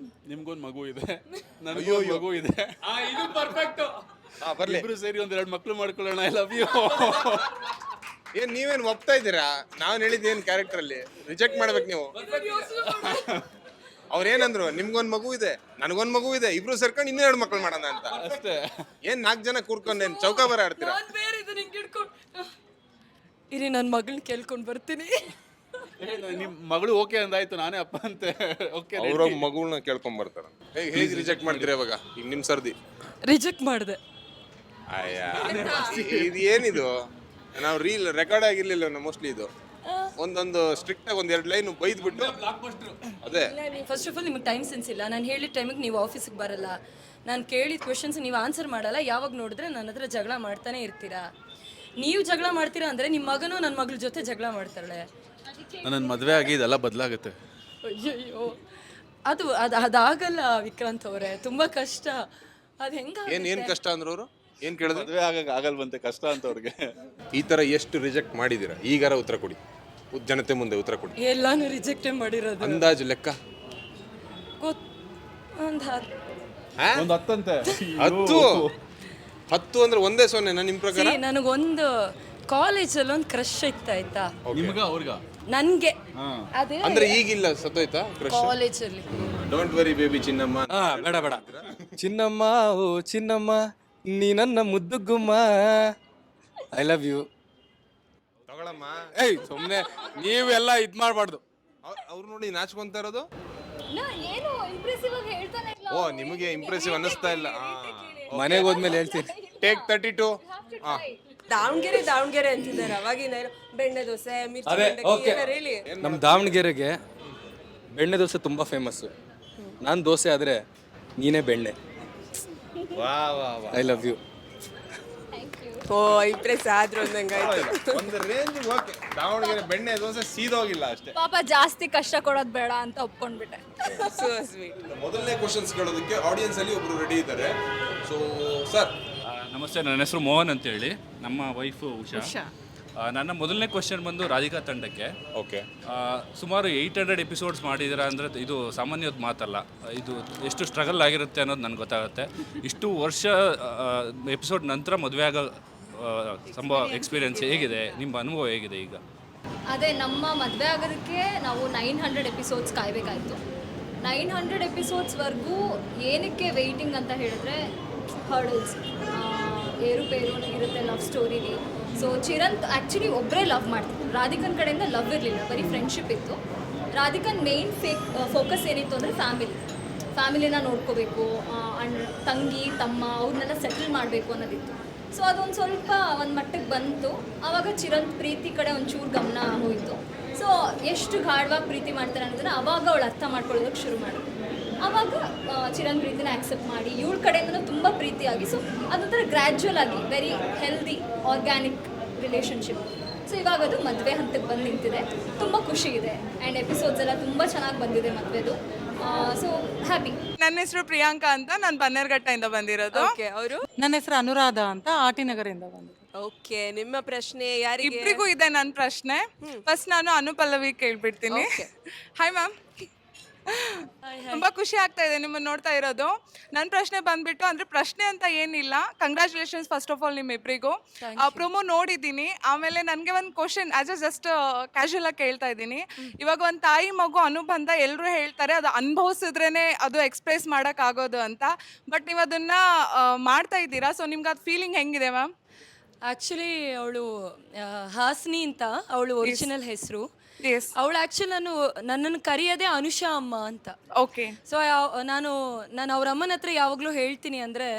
ನಿಮ್ಗೊಂದು ಮಗು ಇದೆ, ನನಗೂ ಮಗು ಇದೆ. ಇದು ಪರ್ಫೆಕ್ಟ್. ಇಬ್ರು ಸೇರಿ 1-2 ಮಕ್ಳು ಮಾಡ್ಕೊಳ್ಳೋಣ. I love you. ಏನ್ ನೀವೇನು ಒಪ್ತಾ ಇದ್ದೀರಾ? ನಾನು ಹೇಳಿದ್ದು ಏನು ಕ್ಯಾರೆಕ್ಟರ್ ಅಲ್ಲಿ ರಿಜೆಕ್ಟ್ ಮಾಡ್ಬೇಕು ನೀವು. ಅವ್ರೇನಂದ್ರು, ನಿಮ್ಗೊಂದು ಮಗು ಇದೆ, ನನಗೊಂದು ಮಗು ಇದೆ, ಇಬ್ರು ಸೇರ್ಕೊಂಡು 2 ಮಕ್ಳು ಮಾಡೋಣ ಅಂತ ಅಷ್ಟೇ. ಏನ್ 4 ಜನ ಕೂರ್ಕೊಂಡೇನು ಚೌಕ ಬರ ಆಡ್ತೀರಾ? ಇರಿ, ನನ್ನ ಮಗಳನ್ನ ಕೇಳ್ಕೊಂಡು ಬರ್ತೀನಿ. ನಿಮ್ಮ ಮಗಳು ಓಕೆ ಅಂದಾಯ್ತು, ನಾನೇ ಅಪ್ಪ ಅಂತೆ. ಓಕೆ, ಅವ್ರ ಮಗುನ ಕೇಳ್ಕೊಂಡ್ ಬರ್ತಾರ. ಹೇಗೆ ರಿಜೆಕ್ಟ್ ಮಾಡ್ತೀರಾ ಇವಾಗ? ಈಗ ನಿಮ್ ಸರ್ದಿ ರಿಜೆಕ್ಟ್ ಮಾಡಿದೆ. ಇದು ಏನಿದು? ನಾವು ರೆಕಾರ್ಡ್ ಆಗಿರ್ಲಿಲ್ಲ ಮೋಸ್ಟ್ಲಿ. ಇದು ಒಂದೊಂದು ಸ್ಟ್ರಿಕ್ಟ್ ಆಗಿ 1-2 ಲೈನ್ ಬೈದ್ಬಿಟ್ಟು ಅದೇ. ಫಸ್ಟ್ ಆಫ್ ಆಲ್ ನಿಮಗೆ ಟೈಮ್ ಸೆನ್ಸ್ ಇಲ್ಲ. ನಾನು ಹೇಳಿದ ಟೈಮಿಗೆ ನೀವು ಆಫೀಸಿಗೆ ಬರಲ್ಲ, ನಾನು ಕೇಳಿದ ಕ್ವೆಶನ್ಸ್ ನೀವು ಆನ್ಸರ್ ಮಾಡಲ್ಲ. ಯಾವಾಗ ನೋಡಿದ್ರೆ ನನ್ನ ಹತ್ರ ಜಗಳ ಮಾಡ್ತಾನೆ ಇರ್ತೀರಾ. ನೀವು ಜಗಳ ಮಾಡ್ತೀರಾ ಅಂದರೆ ನಿಮ್ಮ ಮಗನೂ ನನ್ನ ಮಗಳ ಜೊತೆ ಜಗಳ ಮಾಡ್ತಾಳೆ. ನನ್ನ ಮದುವೆ ಆಗಿ ಇದೆಲ್ಲ ಬದಲಾಗುತ್ತೆ. ಅಯ್ಯಯ್ಯೋ, ಅದಾಗಲ್ಲ ವಿಕ್ರಾಂತ್ ಅವರೇ, ತುಂಬ ಕಷ್ಟ. ಅದು ಹೆಂಗ? ಏನ್ ಕಷ್ಟ ಅಂದ್ರೆ ಅವರು ಏನ್ ಕೇಳಿದ್ರು? ಮದುವೆ ಆಗಲ್ವಂತೆ, ಕಷ್ಟ ಅಂತ ಅವ್ರಿಗೆ. ಈ ತರ ಎಷ್ಟು ರಿಜೆಕ್ಟ್ ಮಾಡಿದೀರಾ? ಈಗಾರ ಉತ್ತರ ಕೊಡಿ. ಜನತೆ ಮುಂದೆ ಉತ್ತರ ಕೊಡಿ. ಎಲ್ಲಾನು ರಿಜೆಕ್ಟೇ ಮಾಡಿರೋದು. ಅಂದಾಜು ಲೆಕ್ಕ ಒಂದು ಒಂದು 10 ಅಂತೆ. 10 ಅಂದ್ರೆ ಒಂದೇ 0 ನಿಮ್ಮ ಪ್ರಕಾರ? ನನಗೊಂದು ಕಾಲೇಜಲ್ಲಿ ಒಂದು ಕ್ರಶ್ ಇತ್ತು ಆಯ್ತಾ, ನಿಮ್ಗ ಅವ್ರಿಗ? ನನಗೆ ಅದೇ ಅಂದ್ರೆ ಈಗಿಲ್ಲ, ಸತ್ತೋಯ್ತಾ ಕ್ರಶ್? ಕಾಲೇಜಲ್ಲಿ. ಡೋಂಟ್ ವರಿ ಬೇಬಿ ಚಿನ್ನಮ್ಮ. ಬೇಡ ಚಿನ್ನಮ್ಮ, ಓ ಚಿನ್ನಮ್ಮ, ನೀ ನನ್ನ ಮುದ್ದು ಗುಮ್ಮ, ಐ ಲವ್ ಯು. ತಗೊಳಮ್ಮ. ಏಯ್ ಸುಮ್ಮನೆ ನೀವೆಲ್ಲ ಇದ್ ಮಾಡ್ಬಾರ್ದು. ಅವ್ರು ನೋಡಿ ನಾಚ್ಕೊಂತ ಇರೋದು. ಏನು ಇಂಪ್ರೆಸಿವ್ ಆಗಿ ಹೇಳ್ತಾನೆ ಇಲ್ಲ. ಓ ನಿಮಗೆ ಇಂಪ್ರೆಸಿವ್ ಅನ್ನಿಸ್ತಾ ಇಲ್ಲ. ಮನೆಗೆ ಹೋದ್ಮೇಲೆ ಹೇಳ್ತೀನಿ. ಟೇಕ್ 32. ದಾವಣಗೆರೆ ಅಂತಿದ್ದಾರೆ ಅವಾಗಿನ ಬೆಣ್ಣೆ ದೋಸೆ ಮಿರ್ಚಿ ಅದೇ ಮಂಡಕ್ಕಿ ಓಕೆ. ಏನಾರು ಹೇಳಿ. ನಮ್ಮ ದಾವಣಗೆರೆಗೆ ಬೆಣ್ಣೆ ದೋಸೆ ತುಂಬಾ ಫೇಮಸ್ಸು. ನಾನು ದೋಸೆ ಆದ್ರೆ ನೀನೇ ಬೆಣ್ಣೆ. I love you. Oh impress ಆದ್ರು ಅಂದಂಗಾಯ್ತು. ಒಂದು ರೇಂಜ್ ಓಕೆ. ದಾವಣಗೆರೆ ಬೆಣ್ಣೆ ದೋಸೆ ಸೀದೋಗಿಲ್ಲ ಅಷ್ಟೇ. ಪಾಪ ಜಾಸ್ತಿ ಕಷ್ಟ ಕೊಡೋದು ಬೇಡ ಅಂತ ಒಪ್ಕೊಂಡ್ಬಿಟ್ಟೆ. So sweet. ಮೊದಲನೇ ಕ್ವಶನ್ಸ್ ಕೇಳೋದಕ್ಕೆ ಆಡಿಯನ್ಸ್ ಅಲ್ಲಿ ಒಬ್ರು ರೆಡಿ ಇದ್ದಾರೆ. ಸೊ ಸರ್ ನಮಸ್ತೆ, ನನ್ನ ಹೆಸರು ಮೋಹನ್ ಅಂತೇಳಿ, ನಮ್ಮ ವೈಫು ಉಷಾ. ನನ್ನ ಮೊದಲನೇ ಕ್ವಶನ್ ಬಂದು ರಾಧಿಕಾ ತಂಡಕ್ಕೆ. ಓಕೆ. ಸುಮಾರು 800 ಎಪಿಸೋಡ್ಸ್ ಮಾಡಿದ್ದೀರಾ ಅಂದರೆ ಇದು ಸಾಮಾನ್ಯದ ಮಾತಲ್ಲ. ಇದು ಎಷ್ಟು ಸ್ಟ್ರಗಲ್ ಆಗಿರುತ್ತೆ ಅನ್ನೋದು ನನಗೆ ಗೊತ್ತಾಗುತ್ತೆ. ಇಷ್ಟು ವರ್ಷ ಎಪಿಸೋಡ್ ನಂತರ ಮದುವೆ ಆಗೋ ಸಂಭವ ಎಕ್ಸ್ಪೀರಿಯನ್ಸ್ ಹೇಗಿದೆ, ನಿಮ್ಮ ಅನುಭವ ಹೇಗಿದೆ ಈಗ? ಅದೇ ನಮ್ಮ ಮದುವೆ ಆಗೋದಕ್ಕೆ ನಾವು 900 ಎಪಿಸೋಡ್ಸ್ ಕಾಯಬೇಕಾಯಿತು. 900 ಎಪಿಸೋಡ್ಸ್ವರೆಗೂ ಏನಕ್ಕೆ ವೆಯ್ಟಿಂಗ್ ಅಂತ ಹೇಳಿದ್ರೆ ಹರ್ಡಲ್ಸ್, ಏರುಪೇರು ಇರುತ್ತೆ ಲವ್ ಸ್ಟೋರಿಲಿ. ಸೊ ಚಿರಂತ್ ಆ್ಯಕ್ಚುಲಿ ಒಬ್ಬರೇ ಲವ್ ಮಾಡ್ತಿದ್ರು. ರಾಧಿಕನ್ ಕಡೆಯಿಂದ ಲವ್ ಇರಲಿಲ್ಲ, ಬರೀ ಫ್ರೆಂಡ್ಶಿಪ್ ಇತ್ತು. ರಾಧಿಕನ್ ಮೇನ್ ಫೋಕಸ್ ಏನಿತ್ತು ಅಂದರೆ ಫ್ಯಾಮಿಲಿನ ನೋಡ್ಕೋಬೇಕು, ತಂಗಿ ತಮ್ಮ ಅವ್ರನ್ನೆಲ್ಲ ಸೆಟಲ್ ಮಾಡಬೇಕು ಅನ್ನೋದಿತ್ತು. ಸೊ ಅದೊಂದು ಸ್ವಲ್ಪ ಒಂದು ಮಟ್ಟಕ್ಕೆ ಬಂತು. ಆವಾಗ ಚಿರಂತ್ ಪ್ರೀತಿ ಕಡೆ ಒಂಚೂರು ಗಮನ ಹೋಯಿತು. ಸೊ ಎಷ್ಟು ಗಾಢವಾಗಿ ಪ್ರೀತಿ ಮಾಡ್ತಾರೆ ಅನ್ನೋದನ್ನ ಆವಾಗ ಅವಳು ಅರ್ಥ ಮಾಡ್ಕೊಳ್ಳೋದಕ್ಕೆ ಶುರು ಮಾಡಿದ್ರು. ಆವಾಗ ಚಿರಂತ್ ಪ್ರೀತಿನ ಆಕ್ಸೆಪ್ಟ್ ಮಾಡಿ ಇವಳ ಕಡೆಯಿಂದನೂ ತುಂಬ ಪ್ರೀತಿಯಾಗಿ, ಸೊ ಅದೊಂಥರ ಗ್ರ್ಯಾಜುವಲ್ ಆಗಿ very healthy organic relationship. So ಇವಾಗ ಅದು ಮದುವೆ ಹಂತಕ್ಕೆ ಬಂದು ನಿಂತಿದೆ. ತುಂಬ ಖುಷಿ ಇದೆ ಆ್ಯಂಡ್ ಎಪಿಸೋಡ್ಸ್ ಎಲ್ಲ ತುಂಬ ಚೆನ್ನಾಗಿ ಬಂದಿದೆ ಮದುವೆದು. So happy. ನನ್ನ ಹೆಸರು ಪ್ರಿಯಾಂಕಾ ಅಂತ, ನಾನು ಬನ್ನೇರ್ಘಟ್ಟದಿಂದ ಬಂದಿರೋದು. ಓಕೆ. ಅವರು ನನ್ನ ಹೆಸರು ಅನುರಾಧ ಅಂತ, ಆಟಿನಗರಿಂದ ಬಂದಿದ್ದು. ಓಕೆ. ನಿಮ್ಮ ಪ್ರಶ್ನೆ ಯಾರಿಗೆ? ಇಬ್ಬರಿಗೂ ಇದೆ ನನ್ನ ಪ್ರಶ್ನೆ. ಫಸ್ಟ್ ನಾನು ಅನುಪಲ್ಲವಿ ಕೇಳ್ಬಿಡ್ತೀನಿ. ಹಾಯ್ ಮ್ಯಾಮ್, ತುಂಬಾ ಖುಷಿ ಆಗ್ತಾ ಇದೆ ನಿಮ್ಮನ್ನ ನೋಡ್ತಾ ಇರೋದು. ನನ್ನ ಪ್ರಶ್ನೆ ಬಂದ್ಬಿಟ್ಟು, ಅಂದ್ರೆ ಪ್ರಶ್ನೆ ಅಂತ ಏನಿಲ್ಲ, ಕಂಗ್ರ್ಯಾಚುಲೇಷನ್ಸ್ ಫಸ್ಟ್ ಆಫ್ ಆಲ್ ನಿಮ್ಮಿಬ್ಬರಿಗೂ. ಪ್ರೊಮೋ ನೋಡಿದ್ದೀನಿ. ಆಮೇಲೆ ನನಗೆ ಒಂದು question as a just casual ಆಗಿ ಕೇಳ್ತಾ ಇದ್ದೀನಿ. ಇವಾಗ ಒಂದು ತಾಯಿ ಮಗು ಅನುಬಂಧ ಎಲ್ಲರೂ ಹೇಳ್ತಾರೆ ಅದು ಅನುಭವಿಸಿದ್ರೇನೆ ಅದು ಎಕ್ಸ್ಪ್ರೆಸ್ ಮಾಡೋಕ್ಕಾಗೋದು ಅಂತ. ಬಟ್ ನೀವು ಅದನ್ನ ಮಾಡ್ತಾ ಇದ್ದೀರಾ. ಸೊ ನಿಮ್ಗೆ ಅದು ಫೀಲಿಂಗ್ ಹೆಂಗಿದೆ ಮ್ಯಾಮ್? ಆ್ಯಕ್ಚುಲಿ ಅವಳು ಹಾಸ್ನಿ ಅಂತ ಅವಳು ಒರಿಜಿನಲ್ ಹೆಸರು. ಅವಳು ಆ್ಯಕ್ಚುಲಿ ನನ್ನನ್ನು ಕರೆಯೋದೇ ಅನುಷಾ ಅಮ್ಮ ಅಂತ. ಓಕೆ. ಸೊ ನಾನು ಅವ್ರ ಅಮ್ಮನ ಹತ್ರ ಯಾವಾಗಲೂ ಹೇಳ್ತೀನಿ, ಅಂದರೆ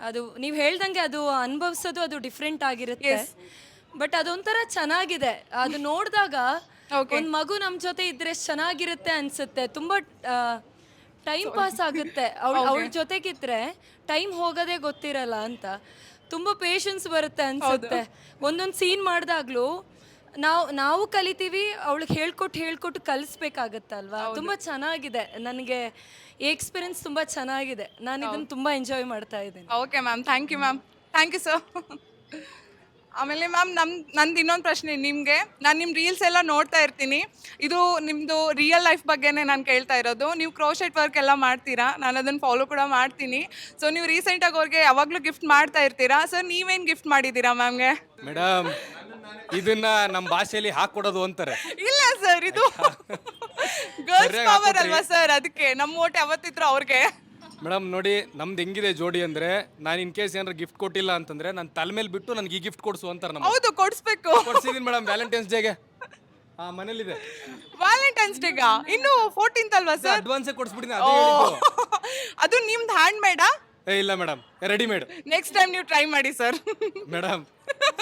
ಅದು ನೀವು ಹೇಳ್ದಂಗೆ ಅದು ಅನುಭವಿಸೋದು ಅದು ಡಿಫ್ರೆಂಟ್ ಆಗಿರುತ್ತೆ. ಬಟ್ ಅದೊಂಥರ ಚೆನ್ನಾಗಿದೆ. ಅದು ನೋಡಿದಾಗ ಒಂದು ಮಗು ನಮ್ಮ ಜೊತೆ ಇದ್ರೆ ಚೆನ್ನಾಗಿರುತ್ತೆ ಅನ್ಸುತ್ತೆ. ತುಂಬ ಟೈಮ್ ಪಾಸ್ ಆಗುತ್ತೆ ಅವಳ ಜೊತೆಗಿದ್ರೆ, ಟೈಮ್ ಹೋಗೋದೇ ಗೊತ್ತಿರಲ್ಲ ಅಂತ. ತುಂಬ ಪೇಷನ್ಸ್ ಬರುತ್ತೆ ಅನ್ಸುತ್ತೆ. ಒಂದೊಂದು ಸೀನ್ ಮಾಡಿದಾಗ್ಲೂ ನಾವು ಕಲಿತೀವಿ, ಅವಳಿಗೆ ಹೇಳ್ಕೊಟ್ಟು ಕಲಿಸ್ಬೇಕಾಗತ್ತಲ್ವಾ. ತುಂಬ ಚೆನ್ನಾಗಿದೆ. ನನಗೆ ಈ ಎಕ್ಸ್ಪೀರಿಯನ್ಸ್ ತುಂಬ ಚೆನ್ನಾಗಿದೆ. ನಾನು ಇದನ್ನು ತುಂಬ ಎಂಜಾಯ್ ಮಾಡ್ತಾ ಇದ್ದೀನಿ. Okay ma'am, thank you ma'am. Thank you sir. ಆಮೇಲೆ ಮ್ಯಾಮ್ ನಂದು ಇನ್ನೊಂದು ಪ್ರಶ್ನೆ ನಿಮಗೆ. ನಾನು ನಿಮ್ಮ ರೀಲ್ಸ್ ಎಲ್ಲ ನೋಡ್ತಾ ಇರ್ತೀನಿ. ಇದು ನಿಮ್ಮದು ರಿಯಲ್ ಲೈಫ್ ಬಗ್ಗೆನೇ ನಾನು ಕೇಳ್ತಾ ಇರೋದು. ನೀವು ಕ್ರೋಶೆಟ್ ವರ್ಕ್ ಎಲ್ಲ ಮಾಡ್ತೀರಾ, ನಾನು ಅದನ್ನು ಫಾಲೋ ಕೂಡ ಮಾಡ್ತೀನಿ. ಸೊ ನೀವು ರೀಸೆಂಟಾಗಿ ಅವ್ರಿಗೆ ಯಾವಾಗಲೂ ಗಿಫ್ಟ್ ಮಾಡ್ತಾ ಇರ್ತೀರಾ. ಸರ್ ನೀವೇನು ಗಿಫ್ಟ್ ಮಾಡಿದ್ದೀರಾ ಮ್ಯಾಮ್ಗೆ? ಮೇಡಮ್, ಇದನ್ನ ನಮ್ಮ ಭಾಷೆಯಲ್ಲಿ ಹಾಕೊಡೋದು ಅಂತಾರೆ. ಇಲ್ಲ ಸರ್, ಇದು ಗರ್ಲ್ಸ್ ಪವರ್ ಅಲ್ವಾ ಸರ್, ಅದಕ್ಕೆ ನಮ್ಮ ಓಟ್ ಯಾವತ್ತಿದ್ರು ಅವ್ರಿಗೆ. ಮೇಡಮ್ ನೋಡಿ, ನಮ್ದು ಹೆಂಗಿದೆ ಜೋಡಿ ಅಂದ್ರೆ, ನಾನು ಇನ್ ಕೇಸ್ ಏನಾರ ಗಿಫ್ಟ್ ಕೊಟ್ಟಿಲ್ಲ ಅಂತಂದ್ರೆ ನನ್ನ ತಲೆ ಮೇಲೆ ಬಿಟ್ಟು ನನಗೆ ಈ ಗಿಫ್ಟ್ ಕೊಡ್ಸು ಅಂತಾರೆ. ನಮ್ಮ ಹೌದು, ಕೊಡಿಸ್ಬೇಕು. ಕೊಡ್ಸಿದೀನಿ ಮೇಡಮ್, ವ್ಯಾಲೆಂಟೈನ್ಸ್ ಡೇಗೆ ಮನೇಲಿದೆ. ವ್ಯಾಲೆಂಟೈನ್ಸ್ ಡೇಗ ಇನ್ನು 14th ಅಲ್ವಾ ಸರ್? ಅಡ್ವಾನ್ಸೇ ಕೊಡಿಸ್ಬಿಟ್ಟಿನಿ. ಅದು ನಿಮ್ದು ಹ್ಯಾಂಡ್ ಮೇಡಾ? ಇಲ್ಲ ಮೇಡಮ್, ರೆಡಿಮೇಡ್. ನೆಕ್ಸ್ಟ್ ಟೈಮ್ ನೀವು ಟ್ರೈ ಮಾಡಿ ಸರ್. ಮೇಡಮ್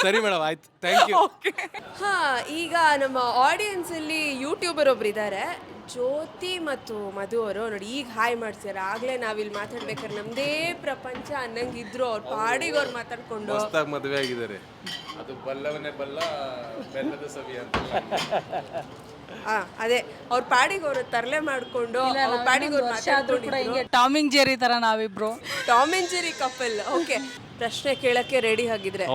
ಸರಿ ಮೇಡಮ್, ಆಯ್ತು, ಥ್ಯಾಂಕ್ ಯು. ಹಾ, ಈಗ ನಮ್ಮ ಆಡಿಯನ್ಸ್ ಅಲ್ಲಿ ಯೂಟ್ಯೂಬರ್ ಒಬ್ರು ಇದ್ದಾರೆ, ಜ್ಯೋತಿ ಮತ್ತು ಮಧು ಅವರು. ನೋಡಿ ಈಗ ಹಾಯ್ ಮಾಡ್ಸ್ಯಾರ. ಆಗ್ಲೇ ನಾವಿಲ್ಲಿ ಮಾತಾಡ್ಬೇಕಾದ್ರೆ ನಮ್ದೇ ಪ್ರಪಂಚ ಅನ್ನಂಗಿದ್ರು. ಅವ್ರ ಪಾಡಿಗೆ ಅವ್ರು ಮಾತಾಡ್ಕೊಂಡು ಹೊಸ್ದಾಗಿ ಮದುವೆ ಆಗಿದ್ದಾರೆ. ಅದು ಬಲ್ಲವನೇ ಬಲ್ಲ ಬೆಲ್ಲದ ಸವಿ ಅಂತ. ಅದೇ ಅವ್ರ ಪಾಡಿಗೆ ಅವರು ತರಲೆ ಮಾಡ್ಕೊಂಡು ಅವ್ರ ಪಾಡಿಗೆ ಅವ್ರು ಮಾತಾಡ್ಕೊಂಡು ಟಾಮ್ ಅಂಡ್ ಜೆರಿ ತರ ನಾವಿಬ್ರು. Tom and Jerry couple. Okay, ಪ್ರಶ್ನೆ ಕೇಳಕ್ಕೆ ರೆಡಿ ಆಗಿದ್ರೆ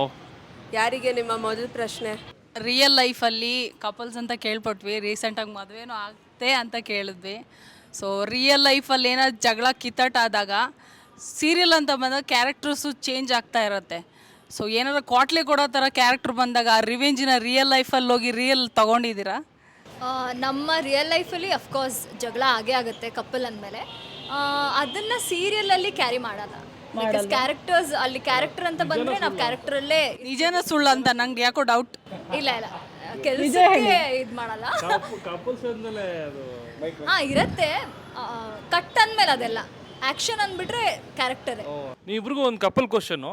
ಯಾರಿಗೆ ನಿಮ್ಮ ಮೊದಲ ಪ್ರಶ್ನೆ? ರಿಯಲ್ ಲೈಫಲ್ಲಿ ಕಪಲ್ಸ್ ಅಂತ ಕೇಳ್ಪಟ್ವಿ, ರೀಸೆಂಟಾಗಿ ಮದುವೆನೂ ಆಗ್ತೆ ಅಂತ ಕೇಳಿದ್ವಿ. ಸೊ ರಿಯಲ್ ಲೈಫಲ್ಲಿ ಏನಾದ್ರು ಜಗಳ ಕಿತ್ತಾಟಾದಾಗ ಸೀರಿಯಲ್ ಅಂತ ಬಂದಾಗ ಕ್ಯಾರೆಕ್ಟರ್ಸು ಚೇಂಜ್ ಆಗ್ತಾ ಇರುತ್ತೆ. ಸೊ ಏನಾದ್ರು ಕ್ವಾಟ್ಲೆ ಕೊಡೋ ಥರ ಕ್ಯಾರೆಕ್ಟರ್ ಬಂದಾಗ ಆ ರಿವೆಂಜಿನ ರಿಯಲ್ ಲೈಫಲ್ಲಿ ಹೋಗಿ ರಿಯಲ್ ತೊಗೊಂಡಿದ್ದೀರಾ? ನಮ್ಮ ರಿಯಲ್ ಲೈಫಲ್ಲಿ ಅಫ್ಕೋರ್ಸ್ ಜಗಳ ಆಗೇ ಆಗುತ್ತೆ ಕಪ್ಪಲ್ ಅಂದಮೇಲೆ. ಅದನ್ನು ಸೀರಿಯಲಲ್ಲಿ ಕ್ಯಾರಿ ಮಾಡಲ್ಲ. ಬಿಕಾಸ್ ಕ್ಯಾರೆಕ್ಟರ್ಸ್ ಅಲ್ಲಿ ಕ್ಯಾರೆಕ್ಟರ್ ಅಂತ ಬಂದರೆ ನಾವು ಕ್ಯಾರೆಕ್ಟರಲ್ಲೇ ನಿಜನ ಸುಳ್ಳು ಅಂತ ನಂಗೆ ಯಾಕೋ ಡೌಟ್. ಇಲ್ಲ ಕೆಲಸಕ್ಕೆ ಇದು ಮಾಡಲ್ಲ. ಹಾಂ ಇರುತ್ತೆ, ಕಟ್ ಅಂದಮೇಲೆ ಅದೆಲ್ಲ ಆ್ಯಕ್ಷನ್ ಅಂದ್ಬಿಟ್ರೆ ಕ್ಯಾರೆಕ್ಟರೇ. ನೀವಿಬ್ರಿಗೂ ಒಂದು ಕಪಲ್ ಕ್ವಶನ್ನು,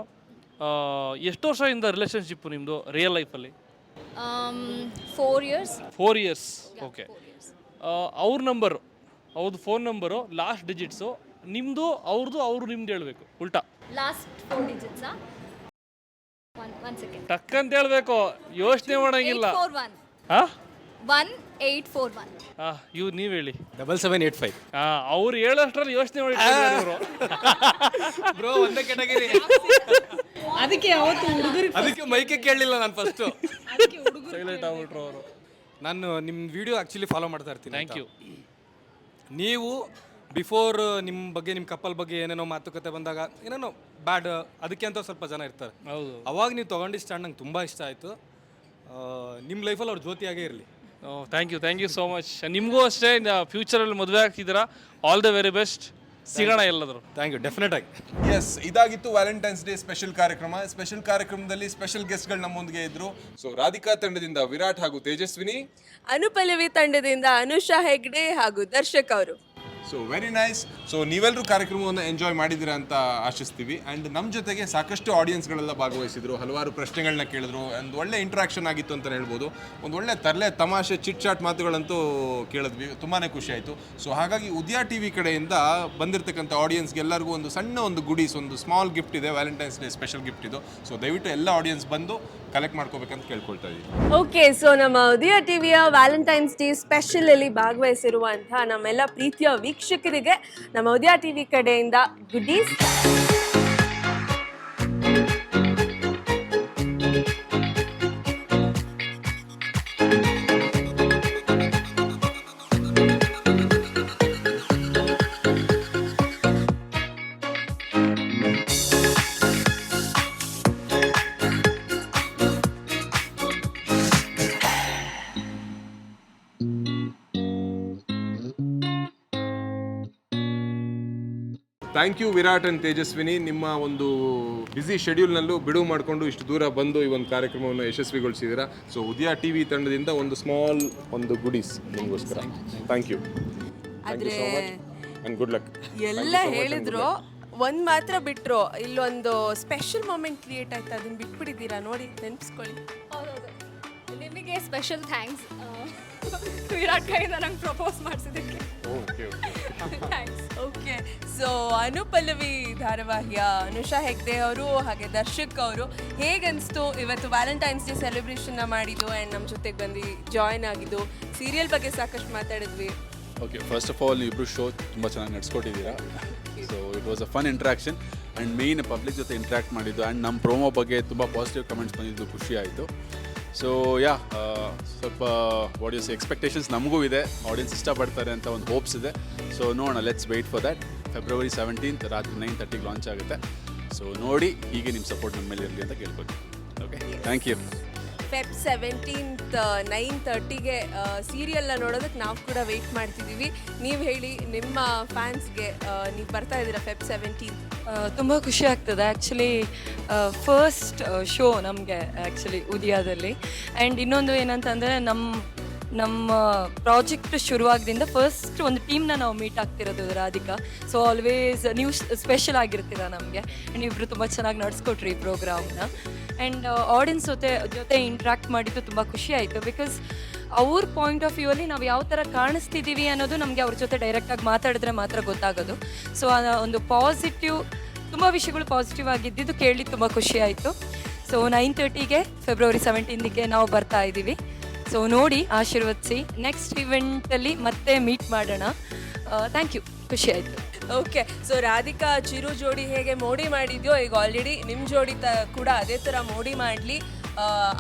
ಎಷ್ಟು ವರ್ಷದಿಂದ ರಿಲೇಷನ್ಶಿಪ್ಪು ನಿಮ್ಮದು ರಿಯಲ್ ಲೈಫಲ್ಲಿ? 4 years. 4 years. ಓಕೆ. ಅವ್ರ ನಂಬರು, ಅವ್ರದ್ದು ಫೋನ್ ನಂಬರು ಲಾಸ್ಟ್ ಡಿಜಿಟ್ಸು ನಿಮ್ಮದು ಅವ್ರದ್ದು, ಅವರು ನಿಮ್ದು ಹೇಳಬೇಕು ಉಲ್ಟಾ. Last 4 digits. ಒನ್ ಸೆಕೆಂಡ್ ಟಕ್ ಅಂತ ಹೇಳಬೇಕು, ಯೋಚನೆ ಮಾಡೋಂಗಿಲ್ಲ. 841. ಹಾಂ 1841. ಹಾಂ ಇವು ನೀವು ಹೇಳಿ. 7785. ಹಾಂ ಅವ್ರು ಹೇಳೋಷ್ಟ್ರಲ್ಲಿ ಯೋಚನೆ ಮಾಡಿ ಬ್ರೋ ಒಂದೇ ಕೆಟಗರಿ. ಅದಕ್ಕೆ ಯಾವತ್ತು ಹುಡುಗರು ಅದಕ್ಕೆ ಮೈಕೆ ಕೇಳಲಿಲ್ಲ ನಾನು ಫಸ್ಟು. ಸೈಲೆಂಟ್ ಆಗ್ಬಿಟ್ರು ಅವರು. ನಾನು ನಿಮ್ಮ ವಿಡಿಯೋ ಆ್ಯಕ್ಚುಲಿ ಫಾಲೋ ಮಾಡ್ತಾ ಇರ್ತೀನಿ. Thank you. ನೀವು ಬಿಫೋರ್ ನಿಮ್ಮ ಬಗ್ಗೆ, ನಿಮ್ಮ ಕಪಲ್ ಬಗ್ಗೆ ಏನೇನೋ ಮಾತುಕತೆ ಬಂದಾಗ ಏನೇನೋ ಬ್ಯಾಡ್ ಅದಕ್ಕೆ ಅಂತ ಸ್ವಲ್ಪ ಜನ ಇರ್ತಾರೆ. ಹೌದು. ಅವಾಗ ನೀವು ತೊಗೊಂಡಿದ್ದ ಸ್ಟ್ಯಾಂಡ್ ನಂಗೆ ತುಂಬ ಇಷ್ಟ ಆಯಿತು. ನಿಮ್ಮ ಲೈಫಲ್ಲಿ ಅವ್ರ ಜ್ಯೋತಿಯಾಗೇ ಇರಲಿ. Thank you so much. ನಿಮಗೂ ಅಷ್ಟೇ, ಫ್ಯೂಚರಲ್ಲಿ ಮದುವೆ ಆಗ್ತಿದ್ದೀರಾ, ಆಲ್ ದ ವೆರಿ ಬೆಸ್ಟ್. ಸಿಗೋಣ ಎಲ್ಲಾದರೂ. ಥ್ಯಾಂಕ್ ಯು, ಡೆಫಿನೆಟ್ ಆಗಿ. ಎಸ್, ಇದಾಗಿತ್ತು ವ್ಯಾಲೆಂಟೈನ್ಸ್ ಡೇ ಸ್ಪೆಷಲ್ ಕಾರ್ಯಕ್ರಮ. ಸ್ಪೆಷಲ್ ಕಾರ್ಯಕ್ರಮದಲ್ಲಿ ಸ್ಪೆಷಲ್ ಗೆಸ್ಟ್ಗಳು ನಮ್ಮೊಂದಿಗೆ ಇದ್ರು. ಸೊ ರಾಧಿಕಾ ತಂಡದಿಂದ ವಿರಾಟ್ ಹಾಗೂ ತೇಜಸ್ವಿನಿ, ಅನುಪಲ್ಲವಿ ತಂಡದಿಂದ ಅನುಷಾ ಹೆಗ್ಡೆ ಹಾಗೂ ದರ್ಶಕ್ ಅವರು. So very nice. ಸೊ ನೀವೆಲ್ಲರೂ ಕಾರ್ಯಕ್ರಮವನ್ನು ಎಂಜಾಯ್ ಮಾಡಿದ್ದೀರಾ ಅಂತ ಆಶಿಸ್ತೀವಿ. ಆ್ಯಂಡ್ ನಮ್ಮ ಜೊತೆಗೆ ಸಾಕಷ್ಟು ಆಡಿಯನ್ಸ್ಗಳೆಲ್ಲ ಭಾಗವಹಿಸಿದ್ರು, ಹಲವಾರು ಪ್ರಶ್ನೆಗಳನ್ನ ಕೇಳಿದ್ರು. ಒಂದು ಒಳ್ಳೆ ಇಂಟ್ರಾಕ್ಷನ್ ಆಗಿತ್ತು ಅಂತಲೇ ಹೇಳ್ಬೋದು. ಒಂದು ಒಳ್ಳೆ ತರಲೆ ತಮಾಷೆ ಚಿಟ್ ಚಾಟ್ ಮಾತುಗಳಂತೂ ಕೇಳಿದ್ವಿ, ತುಂಬಾ ಖುಷಿ ಆಯಿತು. ಸೊ ಹಾಗಾಗಿ ಉದಯ ಟಿ ವಿ ಕಡೆಯಿಂದ ಬಂದಿರತಕ್ಕಂಥ ಆಡಿಯನ್ಸ್ಗೆ ಎಲ್ಲರಿಗೂ ಒಂದು ಸಣ್ಣ ಒಂದು ಗುಡೀಸ್, ಒಂದು ಸ್ಮಾಲ್ ಗಿಫ್ಟ್ ಇದೆ, ವ್ಯಾಲೆಂಟೈನ್ಸ್ ಡೇ ಸ್ಪೆಷಲ್ ಗಿಫ್ಟ್ ಇದು. ಸೊ ದಯವಿಟ್ಟು ಎಲ್ಲ ಆಡಿಯನ್ಸ್ ಬಂದು ಕಲೆಕ್ಟ್ ಮಾಡ್ಕೋಬೇಕಂತ ಕೇಳ್ಕೊಳ್ತಾ ಇದ್ದೀವಿ. ಓಕೆ, ಸೊ ನಮ್ಮ ಉದಯ ಟಿವಿಯ ವ್ಯಾಲೆಂಟೈನ್ಸ್ ಡೇ ಸ್ಪೆಷಲ್ ಅಲ್ಲಿ ಭಾಗವಹಿಸಿರುವಂತಹ ನಮ್ಮೆಲ್ಲ ಪ್ರೀತಿಯ ವೀಕ್ಷಕರಿಗೆ ನಮ್ಮ ಉದಯ ಟಿವಿ ಕಡೆಯಿಂದ goodies. Thank you Virat and Tejaswini. ನಿಮ್ಮ ಒಂದು ಬ್ಯುಸಿ ಶೆಡ್ಯೂಲ್ನಲ್ಲೂ ಬಿಡುವು ಮಾಡಿಕೊಂಡು ಇಷ್ಟು ದೂರ ಬಂದು ಈ ಒಂದು ಕಾರ್ಯಕ್ರಮವನ್ನು ಯಶಸ್ವಿಗೊಳಿಸಿದ್ದೀರಾ. ಸೊ ಉದಯ ಟಿ ವಿ ತಂಡದಿಂದ ಒಂದು ಸ್ಮಾಲ್ ಒಂದು ಗುಡೀಸ್ ನಿಮಗೋಸ್ಕರ. Thank you so much and good luck. ಎಲ್ಲ ಹೇಳಿದ್ರು, ಒಂದು ಮಾತ್ರ ಬಿಟ್ರು. ಇಲ್ಲೊಂದು ಸ್ಪೆಷಲ್ ಮೂಮೆಂಟ್ ಕ್ರಿಯೇಟ್ ಆಯ್ತು, ಅದನ್ನ ಬಿಟ್ಬಿಟ್ಟಿದ್ದೀರಾ ನೋಡಿ, ನೆನಪಿಸ್ಕೊಳ್ಳಿ. ನಿಮಗೆ ಸ್ಪೆಷಲ್ ಥ್ಯಾಂಕ್ಸ್ ವಿರಾಟ್ ಕೈಯಿಂದ ನಂಗೆ ಪ್ರಪೋಸ್ ಮಾಡಿಸಿದ್ದಕ್ಕೆ. ಓಕೆ, ಸೊ ಅನುಪಲ್ಲವಿ ಧಾರಾವಾಹಿಯ ಅನುಷಾ ಹೆಗ್ಡೆ ಅವರು ಹಾಗೆ ದರ್ಶಕ್ ಅವರು, ಹೇಗನ್ನಿಸ್ತು ಇವತ್ತು ವ್ಯಾಲೆಂಟೈನ್ಸ್ ಡೇ ಸೆಲೆಬ್ರೇಷನ್ನ ಮಾಡಿದ್ದು ಆ್ಯಂಡ್ ನಮ್ಮ ಜೊತೆಗೆ ಬಂದು ಜಾಯ್ನ್ ಆಗಿದ್ದು? ಸೀರಿಯಲ್ ಬಗ್ಗೆ ಸಾಕಷ್ಟು ಮಾತಾಡಿದ್ವಿ. ಓಕೆ, ಫಸ್ಟ್ ಆಫ್ ಆಲ್ ಇಬ್ಬರು ಶೋ ತುಂಬ ಚೆನ್ನಾಗಿ ನಡ್ಸ್ಕೊಟ್ಟಿದ್ದೀರಾ. So it was a fun interaction and main public ಜೊತೆ ಇಂಟ್ರ್ಯಾಕ್ಟ್ ಮಾಡಿದ್ದು ಆ್ಯಂಡ್ ನಮ್ಮ ಪ್ರೋಮೋ ಬಗ್ಗೆ ತುಂಬ ಪಾಸಿಟಿವ್ ಕಮೆಂಟ್ಸ್ ಬಂದಿದ್ದು ಖುಷಿ ಆಯಿತು. ಸೊ ಯಾ, ಸ್ವಲ್ಪ ವಾಟ್ ಯು ಸೇ ಎಕ್ಸ್ಪೆಕ್ಟೇಷನ್ಸ್ ನಮಗೂ ಇದೆ, ಆಡಿಯನ್ಸ್ ಇಷ್ಟಪಡ್ತಾರೆ ಅಂತ ಒಂದು ಹೋಪ್ಸ್ ಇದೆ. ಸೊ ನೋಡೋಣ, let's wait for that. February 17th ರಾತ್ರಿ 9:30 ಲಾಂಚ್ ಆಗುತ್ತೆ. ಸೊ ನೋಡಿ, ಹೀಗೆ ನಿಮ್ಮ ಸಪೋರ್ಟ್ ನಮ್ಮ ಮೇಲೆ ಇರಲಿ ಅಂತ ಕೇಳ್ಕೊತೀನಿ. Okay, thank you. Feb 17th 9:30ಗೆ ಸೀರಿಯಲ್ನ ನೋಡೋದಕ್ಕೆ ನಾವು ಕೂಡ ವೆಯ್ಟ್ ಮಾಡ್ತಿದ್ದೀವಿ. ನೀವು ಹೇಳಿ ನಿಮ್ಮ ಫ್ಯಾನ್ಸ್ಗೆ, ನೀವು ಬರ್ತಾ ಇದ್ದೀರಾ Feb 17th? ತುಂಬ ಖುಷಿ ಆಗ್ತದೆ. ಆ್ಯಕ್ಚುಲಿ ಫಸ್ಟ್ ಶೋ ನಮಗೆ ಆ್ಯಕ್ಚುಲಿ ಉದಯದಲ್ಲಿ. ಆ್ಯಂಡ್ ಇನ್ನೊಂದು ಏನಂತಂದರೆ ನಮ್ಮ ಪ್ರಾಜೆಕ್ಟ್ ಶುರುವಾಗದಿಂದ ಫಸ್ಟ್ ಒಂದು ಟೀಮ್ನ ನಾವು ಮೀಟ್ ಆಗ್ತಿರೋದು ರಾಧಿಕಾ. ಸೊ ಆಲ್ವೇಸ್ ನೀವು ಸ್ಪೆಷಲ್ ಆಗಿರ್ತೀರ ನಮಗೆ. ಆ್ಯಂಡ್ ಇಬ್ಬರು ತುಂಬ ಚೆನ್ನಾಗಿ ನಡೆಸ್ಕೊಟ್ರಿ ಈ ಪ್ರೋಗ್ರಾಮ್ನ. ಆ್ಯಂಡ್ ಆಡಿಯನ್ಸ್ ಜೊತೆ ಇಂಟ್ರ್ಯಾಕ್ಟ್ ಮಾಡಿದ್ದು ತುಂಬ ಖುಷಿ ಆಯಿತು. ಬಿಕಾಸ್ ಅವ್ರ ಪಾಯಿಂಟ್ ಆಫ್ ವ್ಯೂ ಅಲ್ಲಿ ನಾವು ಯಾವ ಥರ ಕಾಣಿಸ್ತಿದ್ದೀವಿ ಅನ್ನೋದು ನಮಗೆ ಅವ್ರ ಜೊತೆ ಡೈರೆಕ್ಟಾಗಿ ಮಾತಾಡಿದ್ರೆ ಮಾತ್ರ ಗೊತ್ತಾಗೋದು. ಸೊ ಒಂದು ಪಾಸಿಟಿವ್, ತುಂಬ ವಿಷಯಗಳು ಪಾಸಿಟಿವ್ ಆಗಿದ್ದಿದ್ದು ಕೇಳಿ ತುಂಬ ಖುಷಿ ಆಯಿತು. ಸೊ 9:30ಗೆ February 17ಗೆ ನಾವು ಬರ್ತಾ ಇದ್ದೀವಿ. ಸೊ ನೋಡಿ, ಆಶೀರ್ವದಿಸಿ. ನೆಕ್ಸ್ಟ್ ಇವೆಂಟಲ್ಲಿ ಮತ್ತೆ ಮೀಟ್ ಮಾಡೋಣ. ಥ್ಯಾಂಕ್ ಯು, ಖುಷಿ ಆಯಿತು. ಓಕೆ, ಸೊ ರಾಧಿಕಾ ಚಿರು ಜೋಡಿ ಹೇಗೆ ಮೋಡಿ ಮಾಡಿದ್ಯೋ, ಈಗ ಆಲ್ರೆಡಿ ನಿಮ್ಮ ಜೋಡಿ ಕೂಡ ಅದೇ ಥರ ಮೋಡಿ ಮಾಡಲಿ.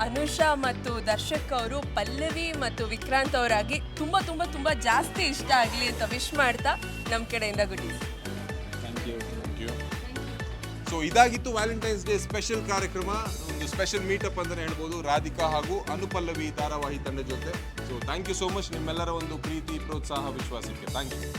ಅನುಷಾ ಮತ್ತು ದರ್ಶಕ್ ಅವರು ಪಲ್ಲವಿ ಮತ್ತು ವಿಕ್ರಾಂತ್ ಅವರಾಗಿ ತುಂಬ ತುಂಬ ತುಂಬ ಜಾಸ್ತಿ ಇಷ್ಟ ಆಗಲಿ ಅಂತ ವಿಶ್ ಮಾಡ್ತಾ ನಮ್ಮ ಕಡೆಯಿಂದ good evening. Thank you. So ಇದಾಗಿತ್ತು ವ್ಯಾಲೆಂಟೈನ್ಸ್ ಡೇ ಸ್ಪೆಷಲ್ ಕಾರ್ಯಕ್ರಮ, ಒಂದು ಸ್ಪೆಷಲ್ ಮೀಟಪ್ ಅಂತಲೇ ಹೇಳ್ಬೋದು ರಾಧಿಕಾ ಹಾಗೂ ಅನುಪಲ್ಲವಿ ಧಾರಾವಾಹಿ ತಂಡ ಜೊತೆ. So thank you so much ನಿಮ್ಮೆಲ್ಲರ ಒಂದು ಪ್ರೀತಿ, ಪ್ರೋತ್ಸಾಹ, ವಿಶ್ವಾಸಕ್ಕೆ ಥ್ಯಾಂಕ್ ಯು.